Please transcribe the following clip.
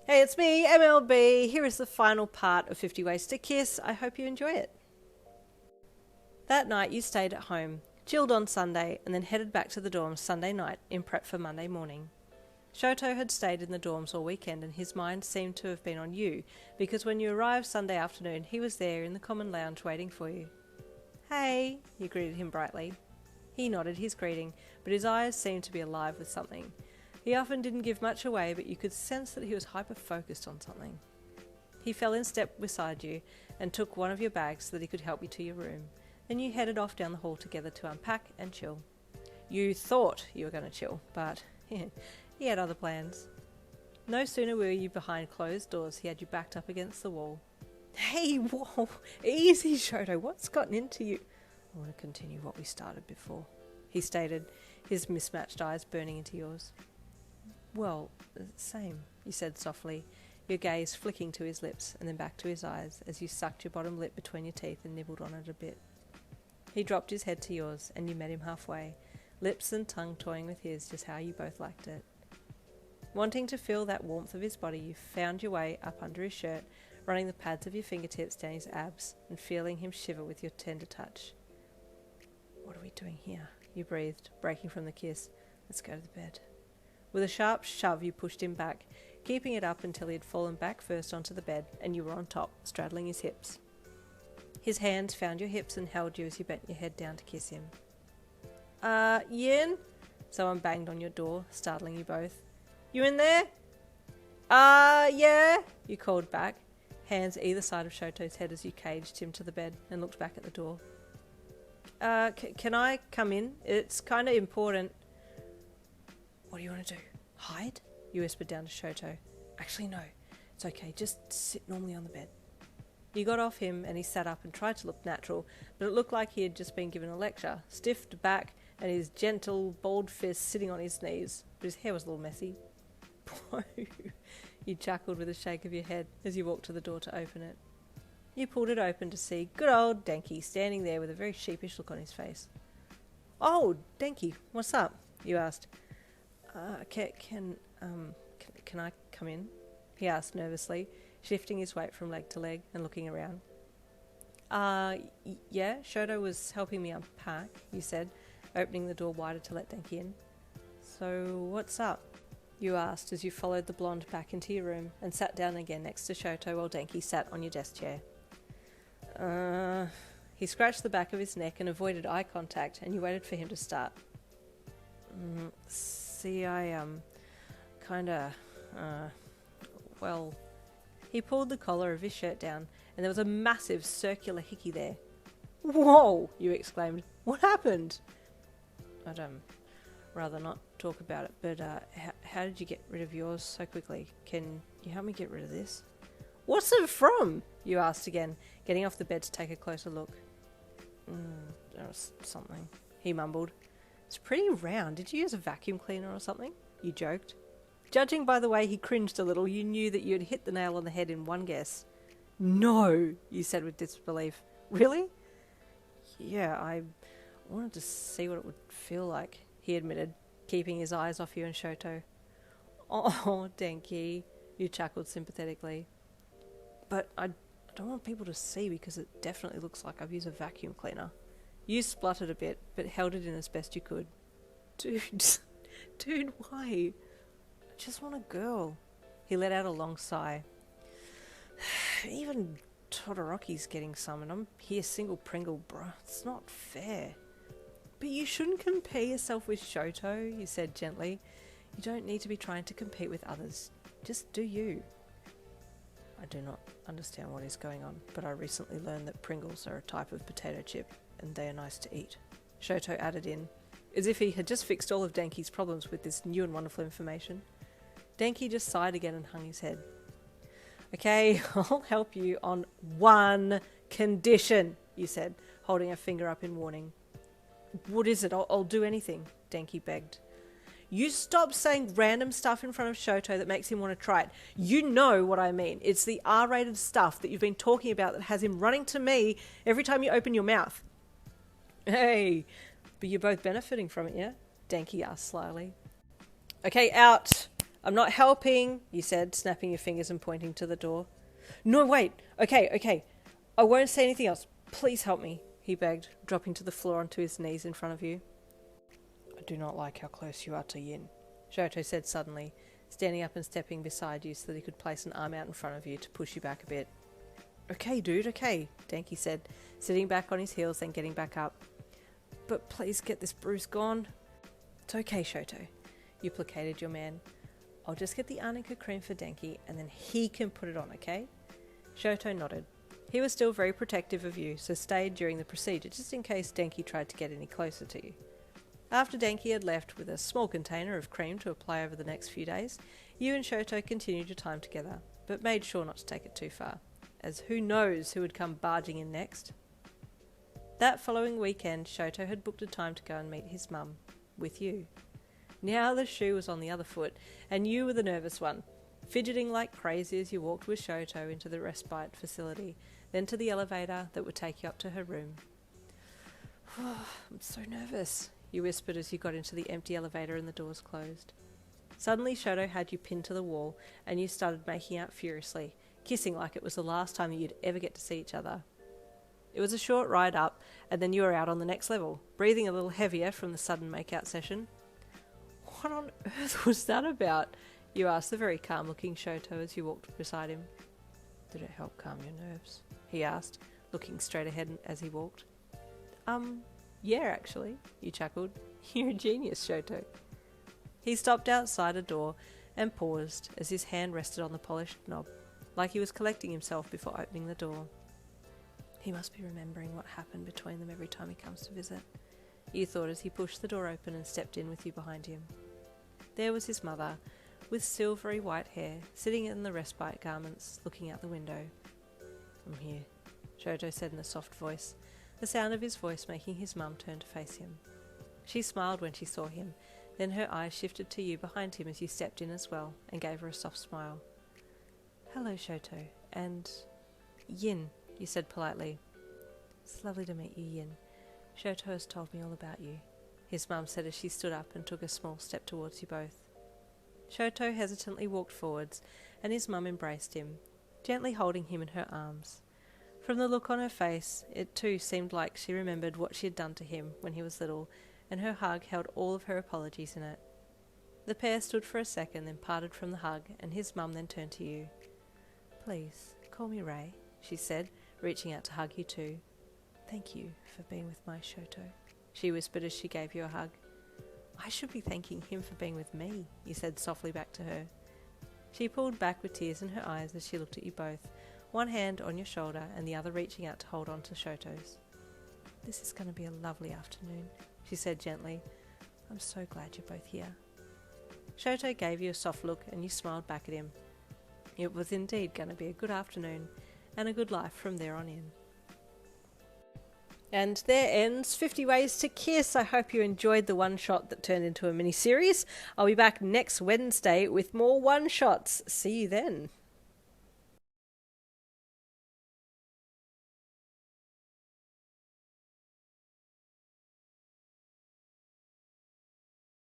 Hey, it's me, MLB. Here is the final part of 50 Ways to Kiss. I hope you enjoy it. That night you stayed at home, chilled on Sunday, and then headed back to the dorms Sunday night in prep for Monday morning. Shoto had stayed in the dorms all weekend and his mind seemed to have been on you because when you arrived Sunday afternoon he was there in the common lounge waiting for you. Hey, you greeted him brightly. He nodded his greeting, but his eyes seemed to be alive with something. He often didn't give much away, but you could sense that he was hyper-focused on something. He fell in step beside you and took one of your bags so that he could help you to your room. Then you headed off down the hall together to unpack and chill. You thought you were going to chill, but he had other plans. No sooner were you behind closed doors, he had you backed up against the wall. Hey, whoa, easy Shoto, what's gotten into you? I want to continue what we started before, he stated, his mismatched eyes burning into yours. Well, same, you said softly, your gaze flicking to his lips and then back to his eyes as you sucked your bottom lip between your teeth and nibbled on it a bit. He dropped his head to yours and you met him halfway, lips and tongue toying with his just how you both liked it. Wanting to feel that warmth of his body, you found your way up under his shirt, running the pads of your fingertips down his abs and feeling him shiver with your tender touch. What are we doing here? You breathed, breaking from the kiss. Let's go to the bed. With a sharp shove, you pushed him back, keeping it up until he had fallen back first onto the bed and you were on top, straddling his hips. His hands found your hips and held you as you bent your head down to kiss him. Yin? Someone banged on your door, startling you both. You in there? Yeah, you called back, hands either side of Shoto's head as you caged him to the bed and looked back at the door. Can I come in? It's kind of important. What do you want to do? Hide? You whispered down to Shoto. Actually, no. It's okay. Just sit normally on the bed. You got off him and he sat up and tried to look natural, but it looked like he had just been given a lecture, stiffed back and his gentle, bald fist sitting on his knees, but his hair was a little messy. You chuckled with a shake of your head as you walked to the door to open it. You pulled it open to see good old Denki standing there with a very sheepish look on his face. Oh, Denki, what's up? You asked. Can I come in? He asked nervously, shifting his weight from leg to leg and looking around. Yeah, Shoto was helping me unpack, you said, opening the door wider to let Denki in. So, what's up? You asked as you followed the blonde back into your room and sat down again next to Shoto while Denki sat on your desk chair. He scratched the back of his neck and avoided eye contact and you waited for him to start. See, I, well... He pulled the collar of his shirt down and there was a massive circular hickey there. Whoa! You exclaimed. What happened? I'd, rather not talk about it, but, how did you get rid of yours so quickly? Can you help me get rid of this? What's it from? You asked again, getting off the bed to take a closer look. There was something, he mumbled. It's pretty round. Did you use a vacuum cleaner or something? You joked. Judging by the way he cringed a little, you knew that you had hit the nail on the head in one guess. No, you said with disbelief. Really? Yeah, I wanted to see what it would feel like, he admitted, keeping his eyes off you and Shoto. Oh, Denki, you chuckled sympathetically. But I don't want people to see because it definitely looks like I've used a vacuum cleaner. You spluttered a bit, but held it in as best you could. Dude, why? I just want a girl. He let out a long sigh. Even Todoroki's getting some and I'm here single Pringle, bro. It's not fair. But you shouldn't compare yourself with Shoto, you said gently. You don't need to be trying to compete with others. Just do you. I do not understand what is going on, but I recently learned that Pringles are a type of potato chip and they are nice to eat. Shoto added in, as if he had just fixed all of Denki's problems with this new and wonderful information. Denki just sighed again and hung his head. Okay, I'll help you on one condition, you said, holding a finger up in warning. What is it? I'll do anything, Denki begged. You stop saying random stuff in front of Shoto that makes him want to try it. You know what I mean. It's the R-rated stuff that you've been talking about that has him running to me every time you open your mouth. Hey, but you're both benefiting from it, yeah? Denki asked slyly. Okay, out. I'm not helping, you said, snapping your fingers and pointing to the door. No, wait. Okay. I won't say anything else. Please help me, he begged, dropping to the floor onto his knees in front of you. I do not like how close you are to Yin, Shoto said suddenly, standing up and stepping beside you so that he could place an arm out in front of you to push you back a bit. Okay, dude, okay, Denki said, sitting back on his heels then getting back up. But please get this bruise gone. It's okay, Shoto, you placated your man. I'll just get the arnica cream for Denki and then he can put it on, okay? Shoto nodded. He was still very protective of you, so stayed during the procedure just in case Denki tried to get any closer to you. After Denki had left with a small container of cream to apply over the next few days, you and Shoto continued your time together, but made sure not to take it too far, as who knows who would come barging in next. That following weekend, Shoto had booked a time to go and meet his mum, with you. Now the shoe was on the other foot, and you were the nervous one, fidgeting like crazy as you walked with Shoto into the respite facility, then to the elevator that would take you up to her room. Oh, I'm so nervous, you whispered as you got into the empty elevator and the doors closed. Suddenly Shoto had you pinned to the wall, and you started making out furiously, kissing like it was the last time that you'd ever get to see each other. It was a short ride up, and then you were out on the next level, breathing a little heavier from the sudden make-out session. What on earth was that about? You asked the very calm-looking Shoto as you walked beside him. Did it help calm your nerves? He asked, looking straight ahead as he walked. Yeah, actually, you chuckled. You're a genius, Shoto. He stopped outside a door and paused as his hand rested on the polished knob, like he was collecting himself before opening the door. He must be remembering what happened between them every time he comes to visit, you thought as he pushed the door open and stepped in with you behind him. There was his mother, with silvery white hair, sitting in the respite garments, looking out the window. I'm here, Shoto said in a soft voice, the sound of his voice making his mum turn to face him. She smiled when she saw him, then her eyes shifted to you behind him as you stepped in as well, and gave her a soft smile. Hello, Shoto, and Yin, you said politely. It's lovely to meet you, Yin. Shoto has told me all about you, his mum said as she stood up and took a small step towards you both. Shoto hesitantly walked forwards, and his mum embraced him, gently holding him in her arms. From the look on her face, it too seemed like she remembered what she had done to him when he was little, and her hug held all of her apologies in it. The pair stood for a second, then parted from the hug, and his mum then turned to you. Please, call me Ray, she said, reaching out to hug you too. Thank you for being with my Shoto, she whispered as she gave you a hug. I should be thanking him for being with me, you said softly back to her. She pulled back with tears in her eyes as she looked at you both, one hand on your shoulder and the other reaching out to hold on to Shoto's. This is going to be a lovely afternoon, she said gently. I'm so glad you're both here. Shoto gave you a soft look and you smiled back at him. It was indeed going to be a good afternoon and a good life from there on in. And there ends 50 Ways to Kiss. I hope you enjoyed the one-shot that turned into a mini-series. I'll be back next Wednesday with more one-shots. See you then.